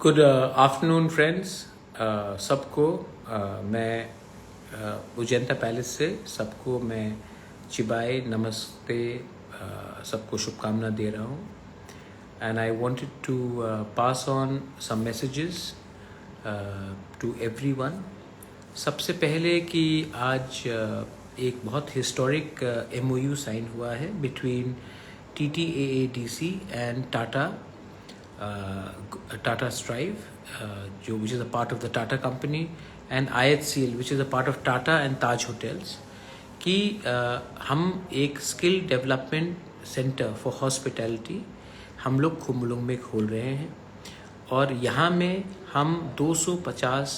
Good afternoon friends. सबको मैं उजैंता palace से सबको मैं चिबाई नमस्ते सबको शुभकामना दे रहा हूँ। And I wanted to pass on some messages to everyone. सबसे पहले कि आज एक बहुत हिस्टोरिक MOU साइन हुआ है between TTAADC and Tata Strive, which is a part of the Tata company, and IHCL, which is a part of Tata and Taj Hotels, कि हम एक skill development centre for hospitality हम लोग खुम्बुलुंग में खोल रहे हैं। और यहाँ में हम 250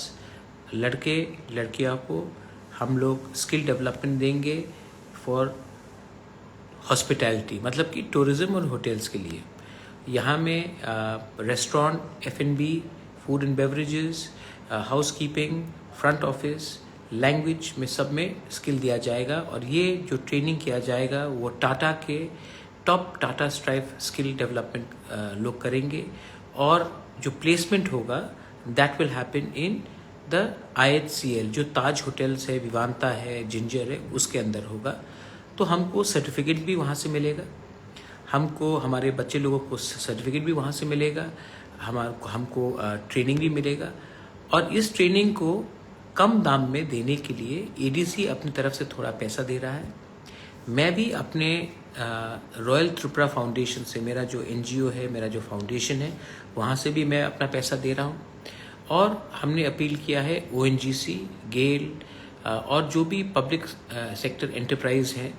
लड़के लड़कियों को हम लोग स्किल डेवलपमेंट देंगे फॉर हॉस्पिटैलिटी, मतलब कि टूरिज़्म और होटल्स के लिए। यहाँ में restaurant, F&B, food and beverages, housekeeping, front office, language में सब में स्किल दिया जाएगा। और ये जो ट्रेनिंग किया जाएगा वो टाटा के top Tata strive skill development लोग करेंगे। और जो प्लेसमेंट होगा that will happen in the IHCL, जो ताज होटल्स है, विवांता है, जिंजर है, उसके अंदर होगा। तो हमको सर्टिफिकेट भी वहाँ से मिलेगा, हमको हमारे बच्चे लोगों को सर्टिफिकेट भी वहाँ से मिलेगा, हमको ट्रेनिंग भी मिलेगा। और इस ट्रेनिंग को कम दाम में देने के लिए ADC अपनी तरफ से थोड़ा पैसा दे रहा है। मैं भी अपने रॉयल त्रिपुरा फाउंडेशन से, मेरा जो NGO है, मेरा जो फाउंडेशन है, वहाँ से भी मैं अपना पैसा दे रहा हूँ। और हमने अपील किया है ONGC, गेल और जो भी पब्लिक सेक्टर एंटरप्राइज हैं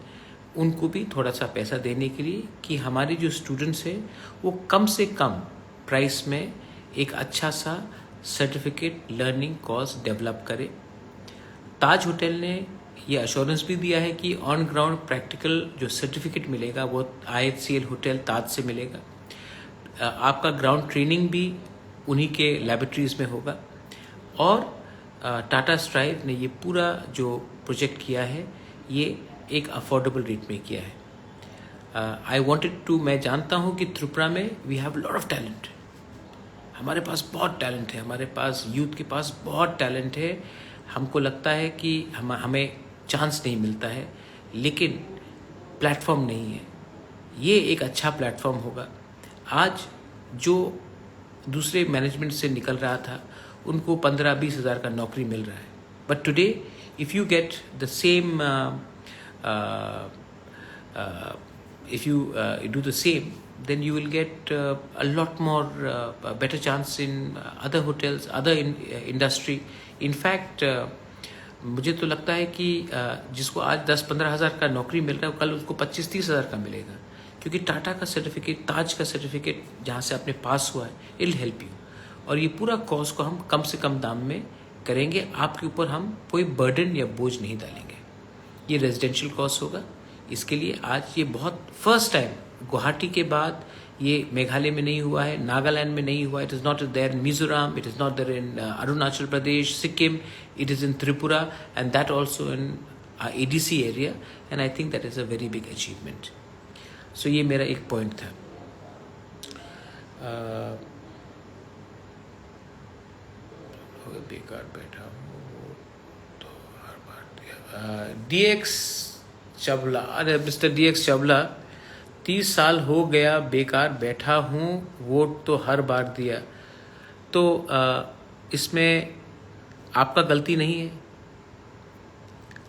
उनको भी थोड़ा सा पैसा देने के लिए कि हमारे जो स्टूडेंट्स हैं वो कम से कम प्राइस में एक अच्छा सा सर्टिफिकेट लर्निंग कोर्स डेवलप करे। ताज होटल ने ये अश्योरेंस भी दिया है कि ऑन ग्राउंड प्रैक्टिकल जो सर्टिफिकेट मिलेगा वो IHCL होटल ताज से मिलेगा। आपका ग्राउंड ट्रेनिंग भी उन्हीं के लैबोरेटरीज में होगा। और टाटा स्ट्राइव ने ये पूरा जो प्रोजेक्ट किया है ये एक अफोर्डेबल रेट में किया है। आई वांटेड टू, मैं जानता हूँ कि त्रिपुरा में we have lot of talent, हमारे पास बहुत टैलेंट है, हमारे पास यूथ के पास बहुत टैलेंट है। हमको लगता है कि हमें चांस नहीं मिलता है, लेकिन प्लेटफॉर्म नहीं है। ये एक अच्छा प्लेटफॉर्म होगा। आज जो दूसरे मैनेजमेंट से निकल रहा था उनको 15-20 हज़ार का नौकरी मिल रहा है, but today if you get the same if you do the same, then you will get a lot more better chance in other hotels, other industry. In fact, मुझे तो लगता है कि जिसको आज 10-15 हज़ार का नौकरी मिल रहा है कल उसको 25-30 हज़ार का मिलेगा, क्योंकि टाटा का सर्टिफिकेट, ताज का सर्टिफिकेट जहाँ से आपने पास हुआ है, इट विल हेल्प यू। और ये पूरा कोर्स को हम कम से कम दाम में करेंगे, आपके ऊपर हम कोई बर्डन या बोझ नहीं डालेंगे। ये रेजिडेंशियल कोर्स होगा। इसके लिए आज ये बहुत फर्स्ट टाइम गुवाहाटी के बाद ये मेघालय में नहीं हुआ है, नागालैंड में नहीं हुआ, it is not there in Mizoram, it is not there in Arunachal Pradesh, Sikkim, it is in Tripura and that also in ADC area. And I think that is a very big achievement. So ये मेरा एक पॉइंट था। बेकार बैठा हूँ तो हर बार DX चावला, अरे mister DX Chawla, 30 साल हो गया बेकार बैठा हूँ, वोट तो हर बार दिया। तो इसमें आपका गलती नहीं है,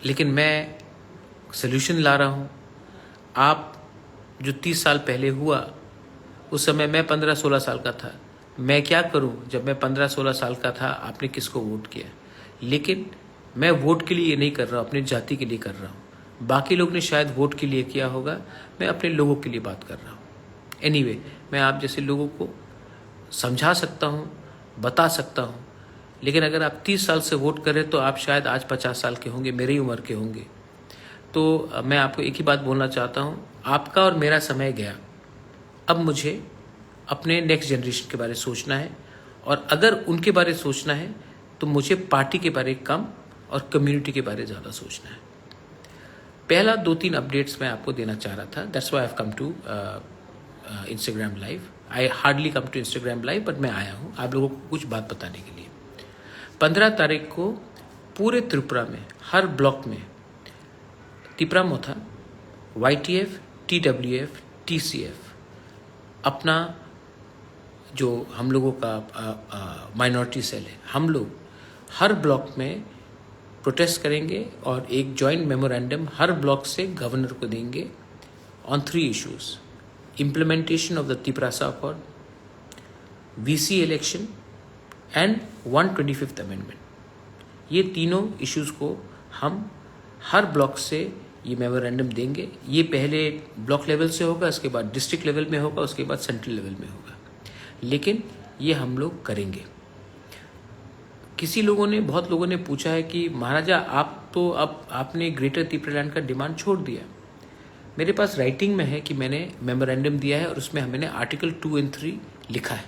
लेकिन मैं सल्यूशन ला रहा हूँ। आप जो 30 साल पहले हुआ उस समय मैं 15-16 साल का था। मैं क्या करूं, जब मैं 15-16 साल का था आपने किसको वोट किया? लेकिन मैं वोट के लिए नहीं कर रहा हूं, अपनी जाति के लिए कर रहा हूं। बाकी लोग ने शायद वोट के लिए किया होगा, मैं अपने लोगों के लिए बात कर रहा हूं। एनीवे, मैं आप जैसे लोगों को समझा सकता हूं, बता सकता हूं, लेकिन अगर आप 30 साल से वोट करें तो आप शायद आज 50 साल के होंगे, मेरी उम्र के होंगे। तो मैं आपको एक ही बात बोलना चाहता हूं, आपका और मेरा समय गया। अब मुझे अपने नेक्स्ट जनरेशन के बारे में सोचना है, और अगर उनके बारे में सोचना है तो मुझे पार्टी के बारे में कम और कम्युनिटी के बारे में ज़्यादा सोचना है। पहला 2-3 अपडेट्स मैं आपको देना चाह रहा था, that's why I have come to Instagram live. I hardly come to Instagram live, but मैं आया हूँ आप लोगों को कुछ बात बताने के लिए। 15 तारीख को पूरे त्रिपुरा में हर ब्लॉक में तिपरामोथा, YTF, TWF, TCF अपना जो हम लोगों का माइनॉरिटी सेल है, हम लोग हर ब्लॉक में प्रोटेस्ट करेंगे और एक जॉइंट मेमोरेंडम हर ब्लॉक से गवर्नर को देंगे on 3 issues: implementation of the Tiprasa accord, VC election and 125th amendment. ये तीनों इश्यूज को हम हर ब्लॉक से ये मेमोरेंडम देंगे। ये पहले ब्लॉक लेवल से होगा, उसके बाद डिस्ट्रिक्ट लेवल में होगा, उसके बाद सेंट्रल लेवल में होगा, लेकिन ये हम लोग करेंगे। बहुत लोगों ने पूछा है कि महाराजा आप तो अब आपने ग्रेटर त्रिपुरालैंड का डिमांड छोड़ दिया। मेरे पास राइटिंग में है कि मैंने मेमोरेंडम दिया है और उसमें मैंने आर्टिकल 2 और 3 लिखा है।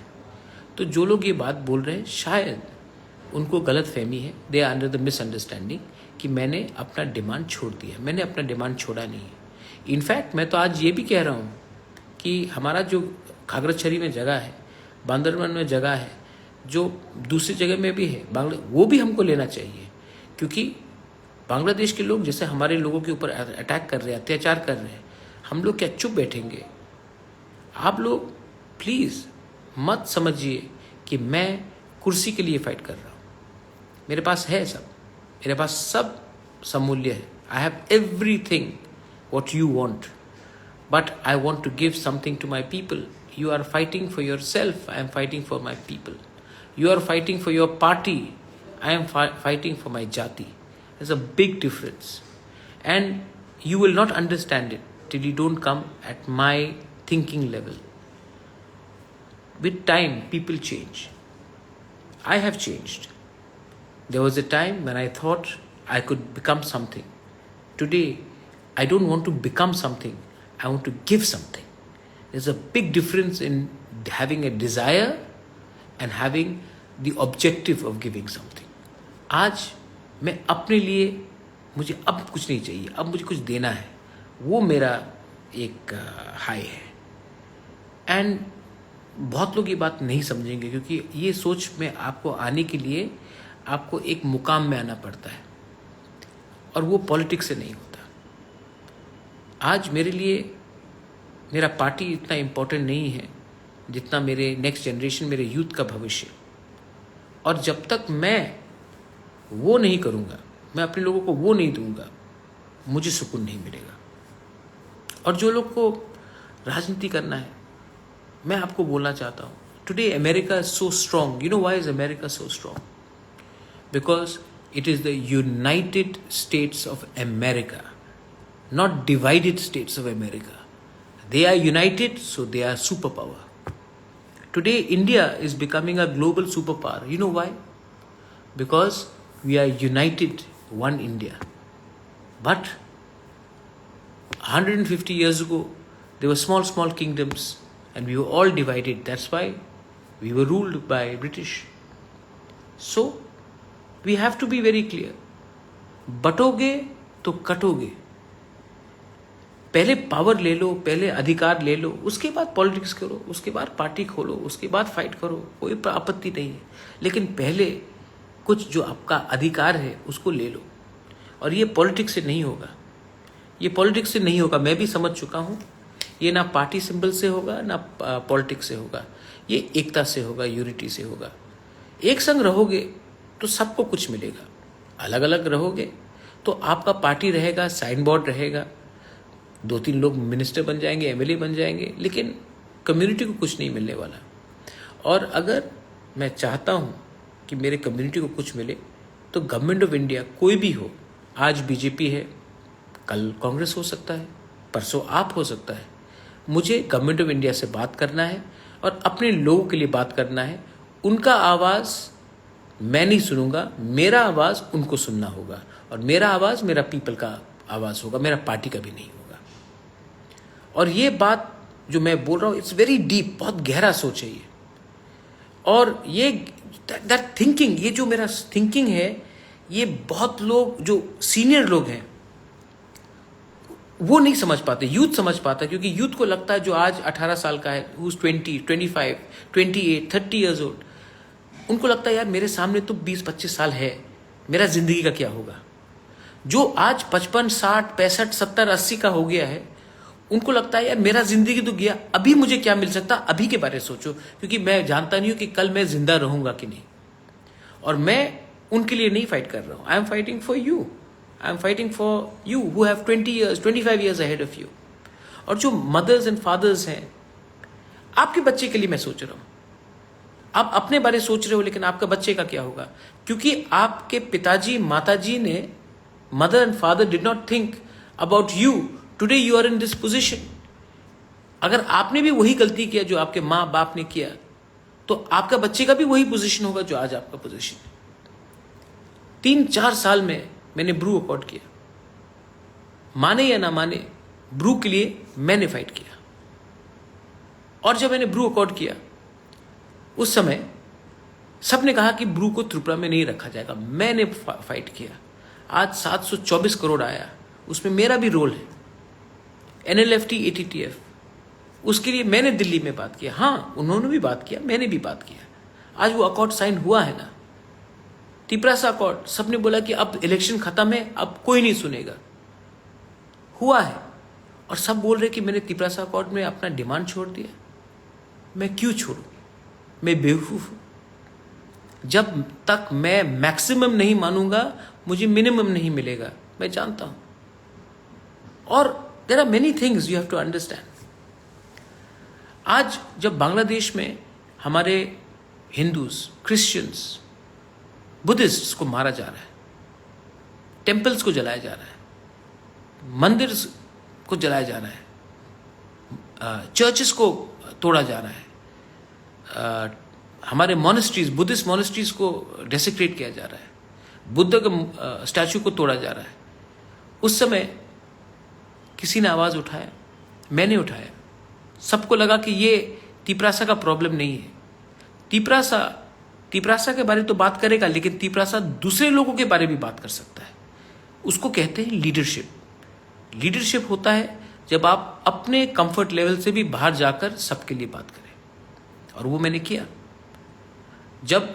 तो जो लोग ये बात बोल रहे हैं शायद उनको गलत फहमी है, they are under the misunderstanding कि मैंने अपना डिमांड छोड़ दिया। मैंने अपना डिमांड छोड़ा नहीं है। इनफैक्ट मैं तो आज ये भी कह रहा हूँ कि हमारा जो खागरछरी में जगह है, बांदरवन में जगह है, जो दूसरी जगह में भी है वो भी हमको लेना चाहिए, क्योंकि बांग्लादेश के लोग जैसे हमारे लोगों के ऊपर अटैक कर रहे हैं, अत्याचार कर रहे हैं, हम लोग क्या चुप बैठेंगे? आप लोग प्लीज़ मत समझिए कि मैं कुर्सी के लिए फाइट कर रहा हूँ। मेरे पास है सब, मेरे पास सब समूल्य है। I have everything what you want, but I want to give something to my people. You are fighting for yourself, I am fighting for my people. You are fighting for your party, I am fighting for my jati. There's a big difference. And you will not understand it till you don't come at my thinking level. With time, people change. I have changed. There was a time when I thought I could become something. Today, I don't want to become something, I want to give something. There's a big difference in having a desire and having the objective of giving something. आज मैं अपने लिए, मुझे अब कुछ नहीं चाहिए, अब मुझे कुछ देना है, वो मेरा एक हाई है। एंड बहुत लोग ये बात नहीं समझेंगे, क्योंकि ये सोच में आपको आने के लिए आपको एक मुकाम में आना पड़ता है, और वो पॉलिटिक्स से नहीं होता। आज मेरे लिए मेरा पार्टी इतना इम्पोर्टेंट नहीं है जितना मेरे नेक्स्ट जनरेशन, मेरे यूथ का भविष्य। और जब तक मैं वो नहीं करूँगा, मैं अपने लोगों को वो नहीं दूंगा, मुझे सुकून नहीं मिलेगा। और जो लोग को राजनीति करना है, मैं आपको बोलना चाहता हूँ, today America is so strong. You know why is America so strong? Because it is the United states of America, not divided states of America. They are united, so they are superpower. Today, India is becoming a global superpower. You know why? Because we are united, one India. But 150 years ago, there were small, small kingdoms, and we were all divided. That's why we were ruled by British. So, we have to be very clear. बटोगे तो कटोगे। पहले power ले लो, पहले अधिकार ले लो, उसके बाद politics करो, उसके बाद पार्टी खोलो, उसके बाद फाइट करो, कोई आपत्ति नहीं है। लेकिन पहले कुछ जो आपका अधिकार है उसको ले लो। और ये पॉलिटिक्स से नहीं होगा, ये पॉलिटिक्स से नहीं होगा। मैं भी समझ चुका हूँ, ये ना पार्टी सिंबल से होगा, ना पॉलिटिक्स से होगा। ये एकता से होगा, यूनिटी से होगा। एक संग रहोगे तो सबको कुछ मिलेगा। अलग अलग रहोगे तो आपका पार्टी रहेगा, साइन बोर्ड रहेगा, 2-3 लोग मिनिस्टर बन जाएंगे, एमएलए बन जाएंगे, लेकिन कम्युनिटी को कुछ नहीं मिलने वाला। और अगर मैं चाहता हूँ कि मेरे कम्युनिटी को कुछ मिले, तो गवर्नमेंट ऑफ इंडिया कोई भी हो, आज बीजेपी है, कल कांग्रेस हो सकता है, परसों आप हो सकता है। मुझे गवर्नमेंट ऑफ इंडिया से बात करना है और अपने लोगों के लिए बात करना है। उनका आवाज़ मैं नहीं सुनूंगा, मेरा आवाज़ उनको सुनना होगा, और मेरा आवाज़ मेरा पीपल का आवाज़ होगा, मेरा पार्टी का भी नहीं होगा। और ये बात जो मैं बोल रहा हूँ, इट्स वेरी डीप, बहुत गहरा सोच है ये। और ये दैट थिंकिंग, ये जो मेरा थिंकिंग है, ये बहुत लोग जो सीनियर लोग हैं वो नहीं समझ पाते, यूथ समझ पाता, क्योंकि यूथ को लगता है जो आज 18 साल का है, who's 20, 25, 28, 30 years old, उनको लगता है यार मेरे सामने तो 20-25 साल है, मेरा जिंदगी का क्या होगा। जो आज 55, 60, 65, 70, 80 का हो गया है, उनको लगता है यार मेरा जिंदगी तो गया, अभी मुझे क्या मिल सकता, अभी के बारे में सोचो, क्योंकि मैं जानता नहीं हूं कि कल मैं जिंदा रहूंगा कि नहीं। और मैं उनके लिए नहीं फाइट कर रहा हूं, I am fighting for you, I am fighting for you who have 20 years, 25 years ahead of you। और जो मदर्स एंड फादर्स हैं, आपके बच्चे के लिए मैं सोच रहा हूं। आप अपने बारे में सोच रहे हो, लेकिन आपका बच्चे का क्या होगा, क्योंकि आपके पिताजी माताजी ने, mother and father did not think about you, today you are in this position. अगर आपने भी वही गलती किया जो आपके माँ बाप ने किया, तो आपका बच्चे का भी वही पोजीशन होगा जो आज आपका पोजीशन है। 3-4 साल में मैंने ब्रू अकॉर्ड किया, माने या ना माने, ब्रू के लिए मैंने फाइट किया। और जब मैंने ब्रू अकॉर्ड किया, उस समय सबने कहा कि ब्रू को त्रिपुरा में नहीं रखा जाएगा, मैंने फाइट किया। आज 724 करोड़ आया, उसमें मेरा भी रोल है। NLFT ATTF, उसके लिए मैंने दिल्ली में बात किया, हाँ उन्होंने भी बात किया, मैंने भी बात किया। आज वो अकॉर्ड साइन हुआ है ना, तिपरासा अकॉर्ड। सबने बोला कि अब इलेक्शन खत्म है, अब कोई नहीं सुनेगा, हुआ है। और सब बोल रहे कि मैंने तिपरासा अकॉर्ड में अपना डिमांड छोड़ दिया। मैं क्यों छोड़ू, मैं बेवकूफ हूं। जब तक मैं मैक्सिमम नहीं मानूंगा, मुझे मिनिमम नहीं मिलेगा, मैं जानता हूं। और there are many things you have to understand. आज जब बांग्लादेश में हमारे हिंदूज, क्रिश्चियंस, बुद्धिस्ट्स को मारा जा रहा है, टेम्पल्स को जलाया जा रहा है, मंदिर को जलाया जा रहा है, चर्चेस को तोड़ा जा रहा है, हमारे मोनेस्ट्रीज, बुद्धिस्ट मोनेस्ट्रीज को डेसिक्रेट किया जा रहा है, बुद्ध का स्टैचू को तोड़ा जा रहा है, उस समय किसी ने आवाज उठाया, मैंने उठाया। सबको लगा कि ये तिपरासा का प्रॉब्लम नहीं है। तिपरासा के बारे में तो बात करेगा, लेकिन तिपरासा दूसरे लोगों के बारे में भी बात कर सकता है। उसको कहते हैं लीडरशिप। लीडरशिप होता है जब आप अपने कंफर्ट लेवल से भी बाहर जाकर सबके लिए बात करें, और वो मैंने किया। जब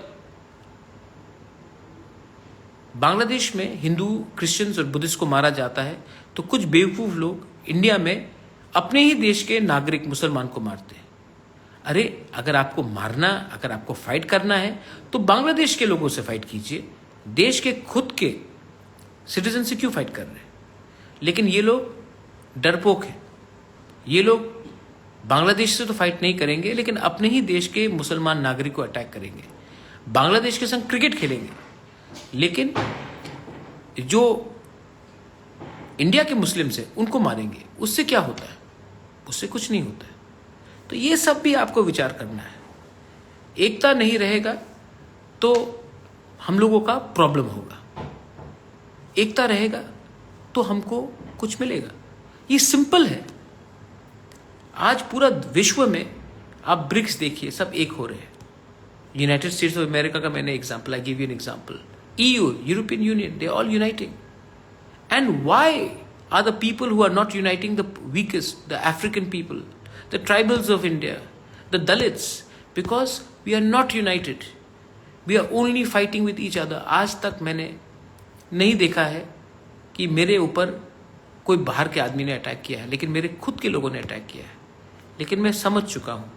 बांग्लादेश में हिंदू, क्रिश्चियंस और बुद्धिस्ट को मारा जाता है, तो कुछ बेवकूफ लोग इंडिया में अपने ही देश के नागरिक मुसलमान को मारते हैं। अरे अगर आपको मारना, अगर आपको फाइट करना है, तो बांग्लादेश के लोगों से फाइट कीजिए, देश के खुद के सिटीजन से क्यों फाइट कर रहे हैं? लेकिन ये लोग डरपोक हैं। ये लोग बांग्लादेश से तो फाइट नहीं करेंगे, लेकिन अपने ही देश के मुसलमान नागरिक को अटैक करेंगे, बांग्लादेश के संग क्रिकेट खेलेंगे, लेकिन जो इंडिया के मुस्लिम्स हैं उनको मारेंगे। उससे क्या होता है? उससे कुछ नहीं होता है। तो ये सब भी आपको विचार करना है। एकता नहीं रहेगा तो हम लोगों का प्रॉब्लम होगा, एकता रहेगा तो हमको कुछ मिलेगा। ये सिंपल है। आज पूरा विश्व में आप ब्रिक्स देखिए, सब एक हो रहे हैं। यूनाइटेड स्टेट्स ऑफ अमेरिका का मैंने example, I give you an example. EU, European Union, they are all uniting. And why are the people who are not uniting the weakest, the African people, the tribals of India, the Dalits? Because we are not united. We are only fighting with each other. आज तक मैंने नहीं देखा है कि मेरे ऊपर कोई बाहर के आदमी ने अटैक किया है, लेकिन मेरे खुद के लोगों ने अटैक किया है। लेकिन मैं समझ चुका हूँ,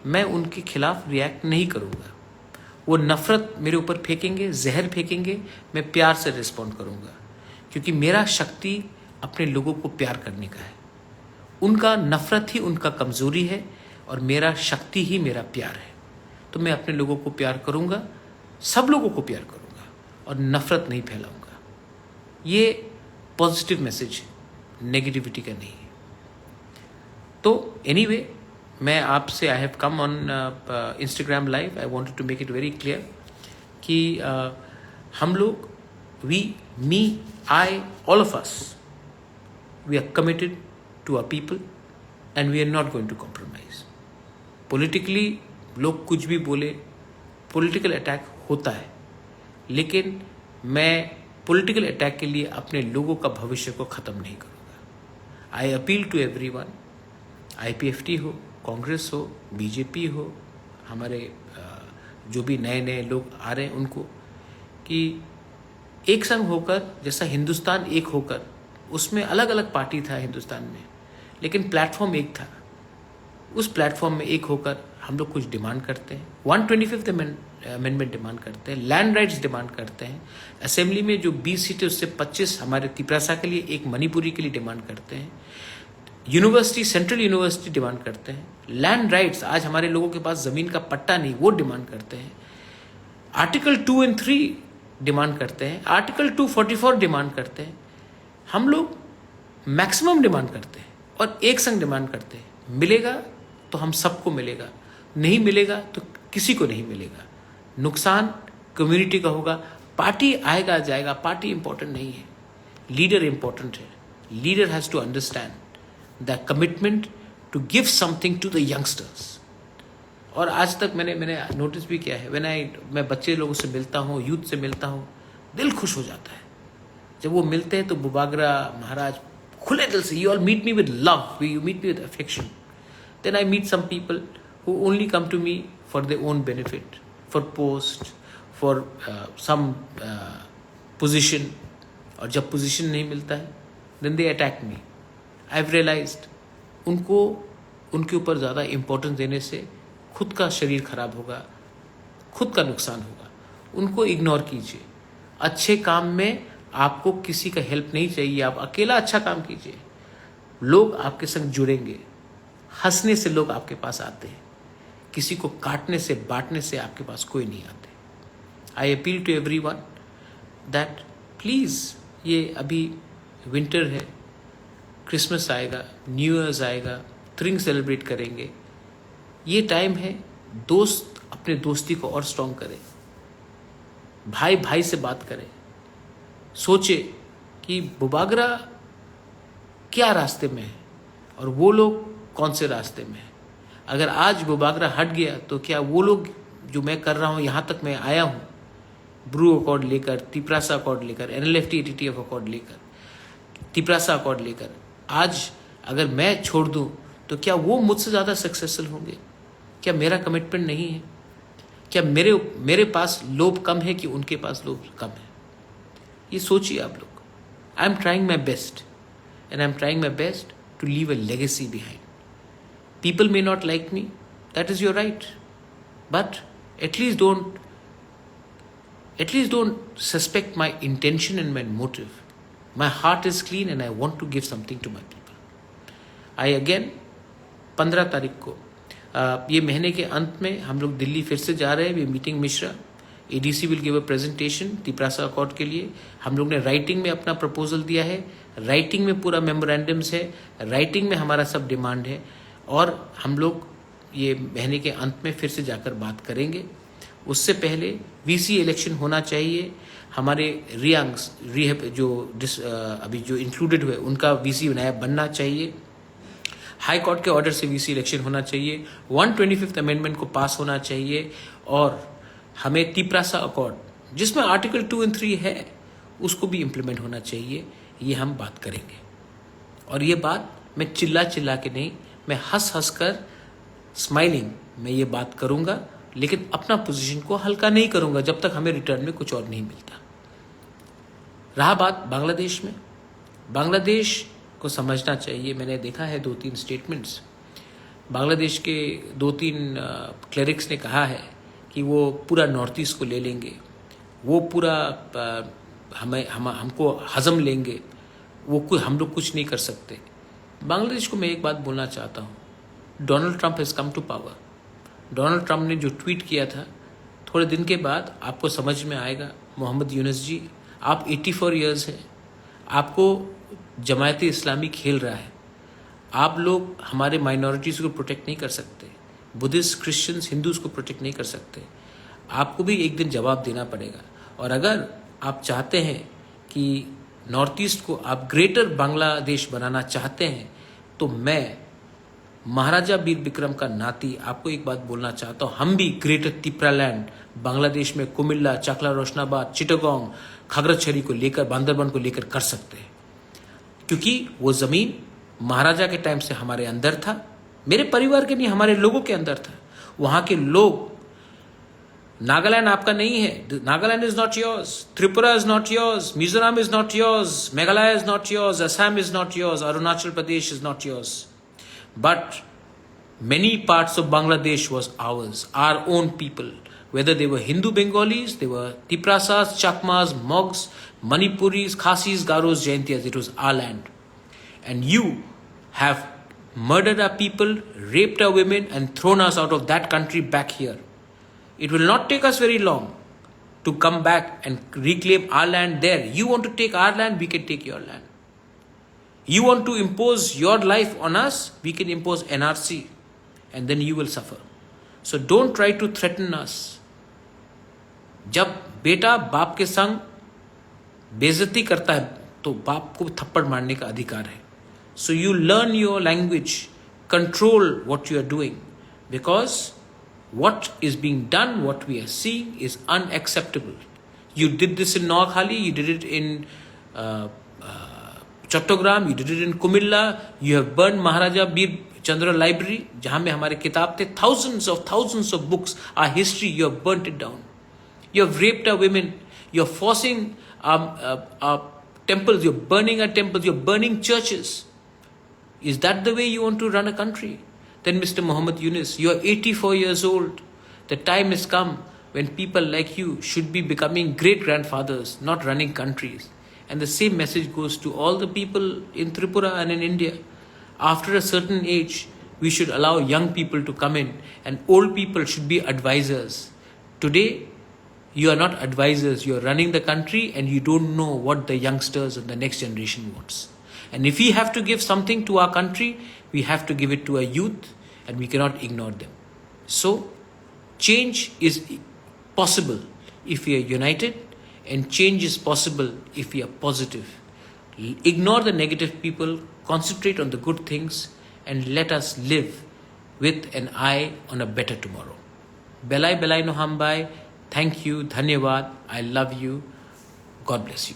मैं उनके खिलाफ रिएक्ट नहीं करूँगा। वो नफरत मेरे ऊपर फेंकेंगे, जहर फेंकेंगे, मैं प्यार से रिस्पॉन्ड करूँगा, क्योंकि मेरा शक्ति अपने लोगों को प्यार करने का है। उनका नफरत ही उनका कमज़ोरी है और मेरा शक्ति ही मेरा प्यार है। तो मैं अपने लोगों को प्यार करूँगा, सब लोगों को प्यार करूँगा और नफरत नहीं फैलाऊँगा। ये पॉजिटिव मैसेज है, नेगेटिविटी का नहीं है। तो एनीवे, मैं आपसे, I have come on Instagram live, I wanted to make it very clear कि हम लोग, me, I, all of us, we are committed to our people and we are not going to compromise. Politically लोग कुछ भी बोले, political attack होता है, लेकिन मैं पॉलिटिकल अटैक के लिए अपने लोगों का भविष्य को ख़त्म नहीं करूँगा। I appeal to everyone, IPFT हो, कांग्रेस हो, बीजेपी हो, हमारे जो भी नए नए लोग आ रहे हैं उनको, कि एक संग होकर, जैसा हिंदुस्तान एक होकर, उसमें अलग अलग पार्टी था हिंदुस्तान में, लेकिन प्लेटफॉर्म एक था। उस प्लेटफॉर्म में एक होकर हम लोग कुछ डिमांड करते हैं। 125th अमेंडमेंट डिमांड करते हैं, लैंड राइट्स डिमांड करते हैं, असेंबली में जो 20 सीटें उससे 25 हमारे तिपरासा के लिए, एक मणिपुरी के लिए डिमांड करते हैं, यूनिवर्सिटी, सेंट्रल यूनिवर्सिटी डिमांड करते हैं, लैंड राइट्स, आज हमारे लोगों के पास ज़मीन का पट्टा नहीं, वो डिमांड करते हैं, आर्टिकल 2 और 3 डिमांड करते हैं, आर्टिकल 244 डिमांड करते हैं। हम लोग मैक्सिमम डिमांड करते हैं और एक संग डिमांड करते हैं। मिलेगा तो हम सबको मिलेगा, नहीं मिलेगा तो किसी को नहीं मिलेगा। नुकसान कम्युनिटी का होगा। पार्टी आएगा जाएगा, पार्टी इंपॉर्टेंट नहीं है, लीडर इंपॉर्टेंट है। Leader has to understand the commitment to give something to the youngsters. और आज तक मैंने नोटिस भी किया है, मैं बच्चे लोगों से मिलता हूँ, यूथ से मिलता हूँ, दिल खुश हो जाता है जब वो मिलते हैं। तो बुबागरा महाराज खुले दिल से, you all meet me with love, you meet me with affection. Then I meet some people who only come to me for their own benefit, for post, for some position, और जब position नहीं मिलता है then they attack me. I've realized उनको उनके ऊपर ज़्यादा importance देने से खुद का शरीर खराब होगा, खुद का नुकसान होगा। उनको इग्नोर कीजिए। अच्छे काम में आपको किसी का हेल्प नहीं चाहिए, आप अकेला अच्छा काम कीजिए, लोग आपके संग जुड़ेंगे। हंसने से लोग आपके पास आते हैं, किसी को काटने से, बांटने से आपके पास कोई नहीं आते। I appeal to everyone that please, ये अभी विंटर है, क्रिसमस आएगा, न्यू ईयर्स आएगा, थ्रिंग सेलिब्रेट करेंगे। ये टाइम है, दोस्त अपने दोस्ती को और स्ट्रॉन्ग करें, भाई भाई से बात करें, सोचे कि बुबागरा क्या रास्ते में है और वो लोग कौन से रास्ते में है। अगर आज बुबागरा हट गया तो क्या वो लोग, जो मैं कर रहा हूँ, यहाँ तक मैं आया हूँ, ब्रू अकॉर्ड लेकर, तिपरासा अकॉर्ड लेकर, NLFT ATTF अकॉर्ड लेकर, तिपरासा अकॉर्ड लेकर, आज अगर मैं छोड़ दूँ तो क्या वो मुझसे ज़्यादा सक्सेसफुल होंगे? क्या मेरा कमिटमेंट नहीं है? क्या मेरे पास लोभ कम है कि उनके पास लोभ कम है? ये सोचिए आप लोग। I am trying my best and I am trying my best to leave a legacy behind. People may not like me, that is your right, but at least don't suspect my intention and my motive. My heart is clean and I want to give something to my people. I again 15 तारीख को ये महीने के अंत में हम लोग दिल्ली फिर से जा रहे हैं. We meeting Mishra. ADC will give a presentation Tiprasa accord के लिए. हम लोग ने राइटिंग में अपना प्रपोजल दिया है, राइटिंग में पूरा मेमोरेंडम्स है, राइटिंग में हमारा सब डिमांड है, और हम लोग ये महीने के अंत में फिर से जाकर बात करेंगे. उससे पहले VC इलेक्शन होना चाहिए. हमारे रिहब जो अभी जो इंक्लूडेड हुए उनका VC नया बनना चाहिए. हाई कोर्ट के ऑर्डर से VC इलेक्शन होना चाहिए. 125th अमेंडमेंट को पास होना चाहिए. और हमें तिपरासा अकॉर्ड जिसमें आर्टिकल 2 और 3 है उसको भी इम्प्लीमेंट होना चाहिए. ये हम बात करेंगे. और ये बात मैं चिल्ला के नहीं, मैं हंस कर स्माइलिंग मैं ये बात करूंगा, लेकिन अपना पोजीशन को हल्का नहीं करूंगा जब तक हमें रिटर्न में कुछ और नहीं मिलता. रहा बात बांग्लादेश में, बांग्लादेश को समझना चाहिए. मैंने देखा है 2-3 स्टेटमेंट्स. बांग्लादेश के 2-3 क्लरिक्स ने कहा है कि वो पूरा नॉर्थ ईस्ट को ले लेंगे, वो पूरा हमको हजम लेंगे, हम लोग कुछ नहीं कर सकते. बांग्लादेश को मैं एक बात बोलना चाहता हूँ. Donald Trump has come to power. Donald Trump ने जो ट्वीट किया था, थोड़े दिन के बाद आपको समझ में आएगा. मोहम्मद यूनुस जी, आप 84 ईयर्स हैं, आपको जमायत इस्लामी खेल रहा है. आप लोग हमारे माइनॉरिटीज़ को प्रोटेक्ट नहीं कर सकते, बुद्धिस्ट, क्रिश्चियंस, हिंदूज़ को प्रोटेक्ट नहीं कर सकते. आपको भी एक दिन जवाब देना पड़ेगा. और अगर आप चाहते हैं कि नॉर्थ ईस्ट को आप ग्रेटर बांग्लादेश बनाना चाहते हैं, तो मैं महाराजा वीर विक्रम का नाती आपको एक बात बोलना चाहता हूँ. हम भी ग्रेटर तिपरालैंड बांग्लादेश में कुमिल्ला, चकला, रोशनाबाद, चिटागोंग, खागराछड़ी को लेकर, बांदरबान को लेकर कर सकते हैं, क्योंकि वो ज़मीन महाराजा के टाइम से हमारे अंदर था, मेरे परिवार के नहीं, हमारे लोगों के अंदर था। वहां के लोग, नागालैंड आपका नहीं है, Nagaland is not yours, Tripura is not yours, Mizoram is not yours, Meghalaya is not yours, Assam is not yours, Arunachal Pradesh is not yours, but many parts of Bangladesh was ours, our own people. Whether they were Hindu Bengalis, they were Tiprasas, Chakmas, Mogs, Manipuris, Khasis, Garos, Jaintias, it was our land. And you have murdered our people, raped our women, and thrown us out of that country back here. It will not take us very long to come back and reclaim our land there. You want to take our land, we can take your land. You want to impose your life on us, we can impose NRC. And then you will suffer. So don't try to threaten us. जब बेटा बाप के संग बेइज्जती करता है तो बाप को थप्पड़ मारने का अधिकार है. So you learn your language, control what you are doing, because what is being done, what we are seeing is unacceptable. You did this in Noakhali, you did it in Chattogram, you did it in Kumilla, you have burned Maharaja Bir Chandra library, जहाँ में हमारे किताब थे, thousands of books, our history, you have burnt it down. You have raped our women, you are forcing our temples, you are burning our temples, you are burning churches. Is that the way you want to run a country? Then Mr. Muhammad Yunus, you are 84 years old. The time has come when people like you should be becoming great grandfathers, not running countries. And the same message goes to all the people in Tripura and in India. After a certain age, we should allow young people to come in, and old people should be advisors. Today, you are not advisors, you are running the country and you don't know what the youngsters and the next generation wants. And if we have to give something to our country, we have to give it to our youth, and we cannot ignore them. So, change is possible if we are united, and change is possible if we are positive. Ignore the negative people, concentrate on the good things, and let us live with an eye on a better tomorrow. Belai Belai no Hambai, thank you, Dhanyavad, I love you, God bless you.